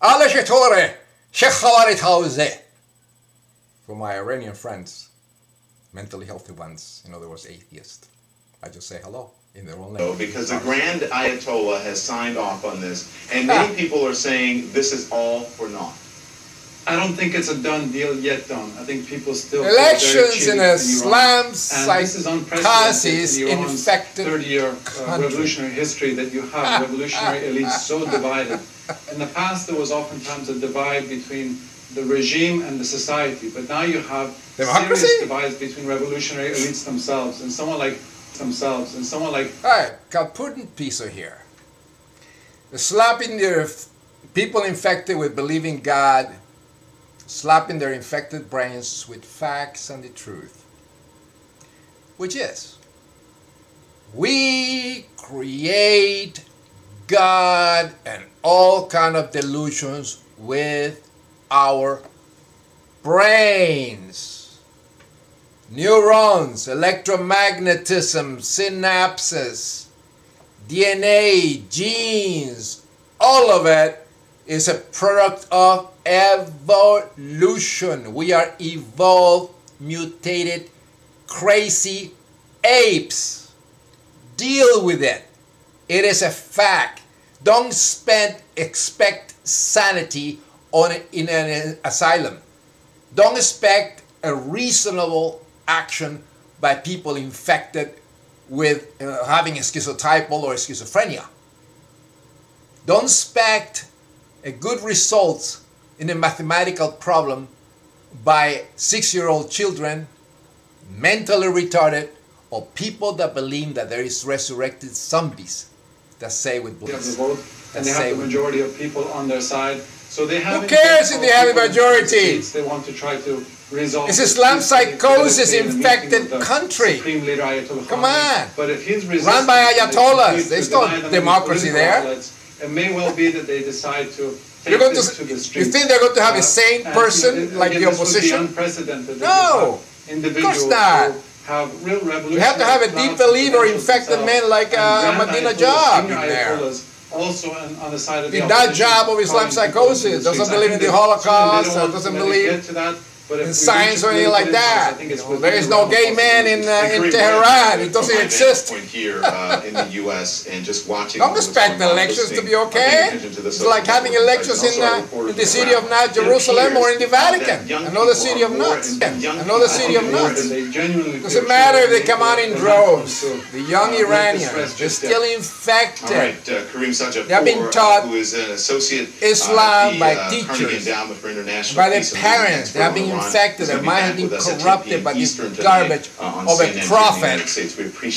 Ale Shetore, Shekhawarit for my Iranian friends, mentally healthy ones, in other words, atheists. I just say hello in their own language. Because the Grand Ayatollah has signed off on this, and many people are saying this is all for naught. I don't think it's a done deal yet done. I think people still elections in Islamc-Psychosis infected 30-year revolutionary history that you have revolutionary elites so divided. In the past, there was oftentimes a divide between the regime and the society, but now you have serious divides between revolutionary elites themselves and someone like All right, got Putin piece here. Slapping their people infected with believing God, slapping their infected brains with facts and the truth, which is, we create God and all kind of delusions with our brains. Neurons, electromagnetism, synapses, DNA, genes, all of it is a product of evolution. We are evolved, mutated, crazy apes. Deal with it. It is a fact. Don't expect sanity in an asylum. Don't expect a reasonable action by people infected with having a schizotypal or schizophrenia. Don't expect a good result in a mathematical problem by 6-year-old children, mentally retarded, or people that believe that there is resurrected zombies that say with blood. They have the vote, and they have the majority of people on their side. So they have. Who cares if they have a majority? They want to try to resolve. It's Islam-Psychosis infected country. Come on. But if he's run by Ayatollahs, there's no democracy there. It may well be that they decide to. You're going to the streets. You think they're going to have a sane person like the opposition? No, of course not. You have to have a deep believer infected man like Ahmadinejad in there. Also on the side of the Job of Islam-Psychosis doesn't believe in the Holocaust, doesn't believe in science or anything like that. There is no gay man in Tehran. It doesn't exist. Here in the U.S. and just watching. Don't expect elections to be okay. It's like having elections in the city of North Jerusalem or in the Vatican. Another city of nuts. Another city of nuts. Doesn't matter if they come out in droves. The young Iranians, they're still infected. They have been taught Islam by teachers, by their parents. They have been infected. Their mind has been corrupted by this garbage of a prophet.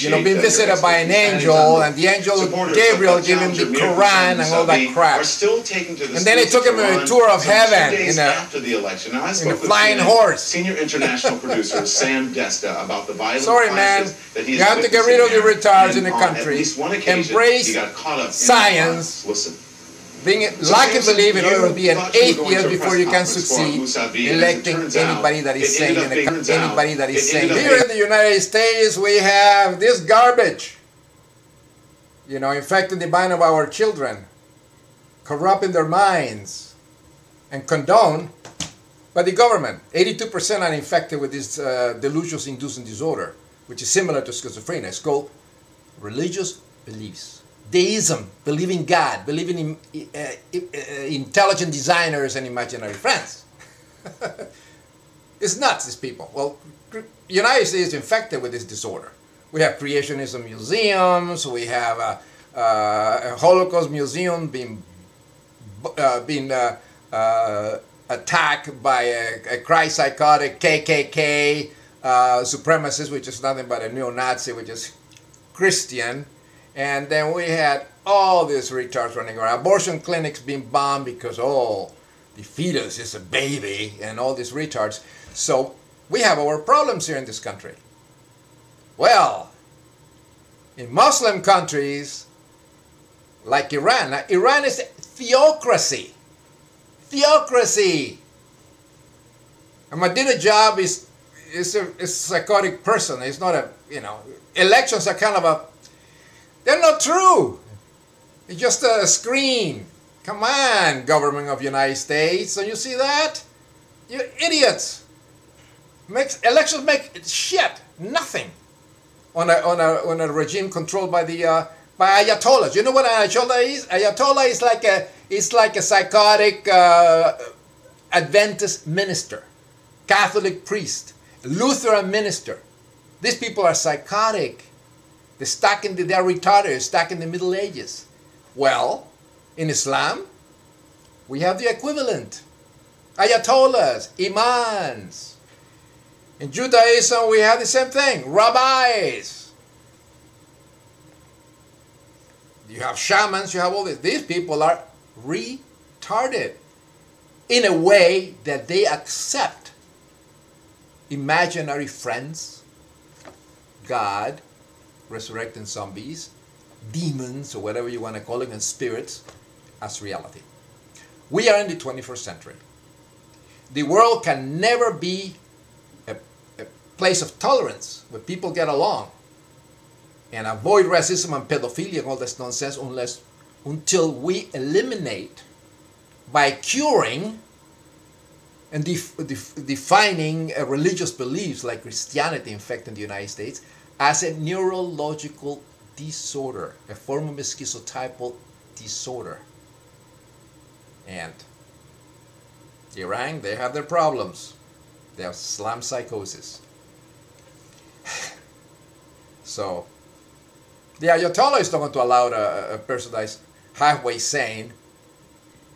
You know, being visited by an angel, and the angel Gabriel gave him the Quran and all that crap. And then they took him on a tour of heaven in a flying horse. Senior international producer Sam Desta about the violent Sorry, man. You have to get rid of the retards in the country. Embrace science. Like and believe in order to be an atheist before you can succeed electing anybody that is sane. Anybody that is sane. Here in the United States, we have this garbage. You know, infecting the mind of our children, corrupting their minds, and condoned by the government. 82% are infected with this delusion-inducing disorder, which is similar to schizophrenia. It's called religious beliefs. Deism, believing God, believing in intelligent designers and imaginary friends. It's nuts, these people. Well, the United States is infected with this disorder. We have creationism museums, we have a Holocaust museum being attacked by a Christ-Psychotic KKK supremacist, which is nothing but a neo-Nazi, which is Christian. And then we had all these retards running around. Abortion clinics being bombed because, oh, the fetus is a baby and all these retards. So we have our problems here in this country. Well, in Muslim countries like Iran, now Iran is theocracy. Theocracy. Ahmadinejad is a psychotic person. It's not a, you know, elections are kind of a, they're not true. It's just a screen. Come on, government of the United States. Don't you see that? You idiots. Elections make shit, nothing on a regime controlled by the by Ayatollahs. You know what an Ayatollah is? Ayatollah is like a psychotic Adventist minister, Catholic priest, Lutheran minister. These people are psychotic. They're retarded, stuck in the Middle Ages. Well, in Islam, we have the equivalent. Ayatollahs, imams. In Judaism, we have the same thing, rabbis. You have shamans, you have all this. These people are retarded in a way that they accept imaginary friends, God, resurrecting zombies, demons, or whatever you want to call them, and spirits as reality. We are in the 21st century. The world can never be a place of tolerance where people get along and avoid racism and pedophilia and all this nonsense until we eliminate, by curing and defining religious beliefs like Christianity, in fact, in the United States, as a neurological disorder, a form of schizotypal disorder. And Iran, they have their problems. They have Islamic-Psychosis. So, the Ayatollah is not going to allow a person that is halfway sane,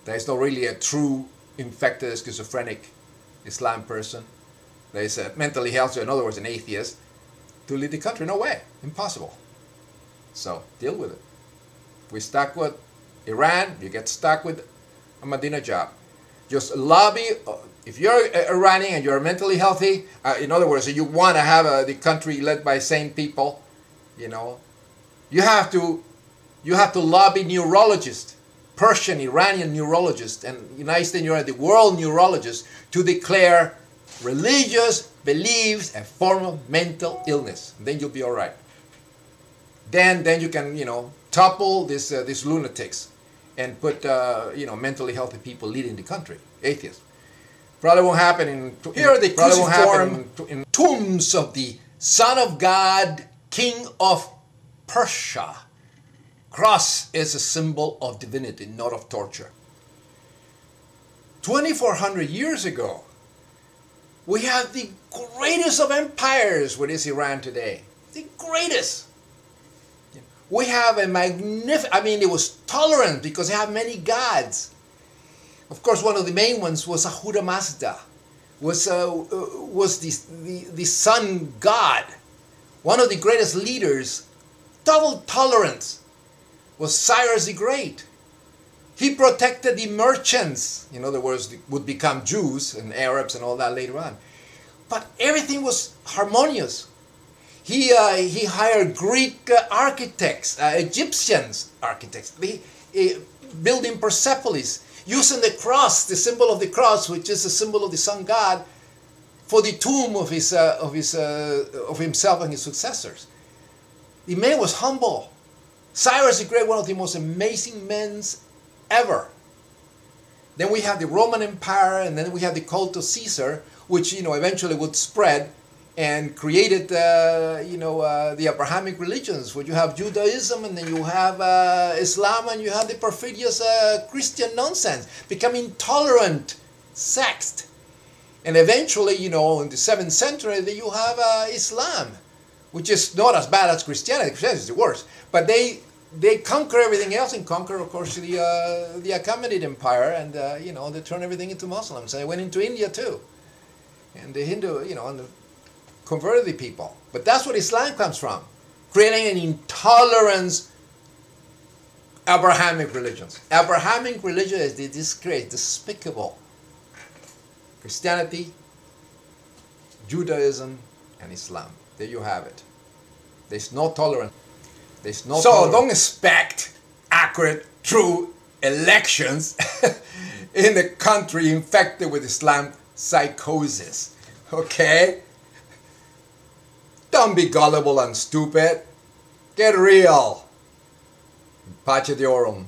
that is not really a true infected schizophrenic Islam person, that is mentally healthy, in other words, an atheist, to lead the country. No way. Impossible. So, deal with it. We're stuck with Iran, you get stuck with Ahmadinejad. Just lobby. If you're Iranian and you're mentally healthy, in other words, you want to have the country led by sane people, you know, you have to lobby neurologists, Persian, Iranian neurologists, and United States, the world neurologists, to declare religious beliefs a form of mental illness. Then you'll be all right. Then you can, you know, topple these lunatics and put mentally healthy people leading the country, atheists. Probably won't happen in tombs of the Son of God, King of Persia. Cross is a symbol of divinity, not of torture. 2,400 years ago, we have the greatest of empires, what is Iran today. The greatest. We have a magnificent, it was tolerant because they have many gods. Of course, one of the main ones was Ahura Mazda, was the sun god. One of the greatest leaders, total tolerance, was Cyrus the Great. He protected the merchants, in other words, would become Jews and Arabs and all that later on. But everything was harmonious. He hired Greek architects, Egyptians architects, building Persepolis, using the cross, the symbol of the cross, which is the symbol of the sun god, for the tomb of himself and his successors. The man was humble. Cyrus the Great, one of the most amazing men ever. Then we have the Roman Empire, and then we have the cult of Caesar, which eventually would spread and created the Abrahamic religions, where you have Judaism, and then you have Islam, and you have the perfidious Christian nonsense, becoming intolerant sects. And eventually, in the 7th century, you have Islam, which is not as bad as Christianity. Christianity is the worst. But they conquer everything else, and conquer, of course, the Achaemenid Empire, and they turn everything into Muslims. And they went into India too, and the Hindu, and converted the people. But that's what Islam comes from, creating an intolerance. Abrahamic religions. Abrahamic religion is the disgrace, despicable. Christianity, Judaism, and Islam. There you have it. There's no tolerance. There's no tolerance. Don't expect accurate, true elections in a country infected with Islamic-Psychosis. Okay? Don't be gullible and stupid. Get real. Pace Diorum.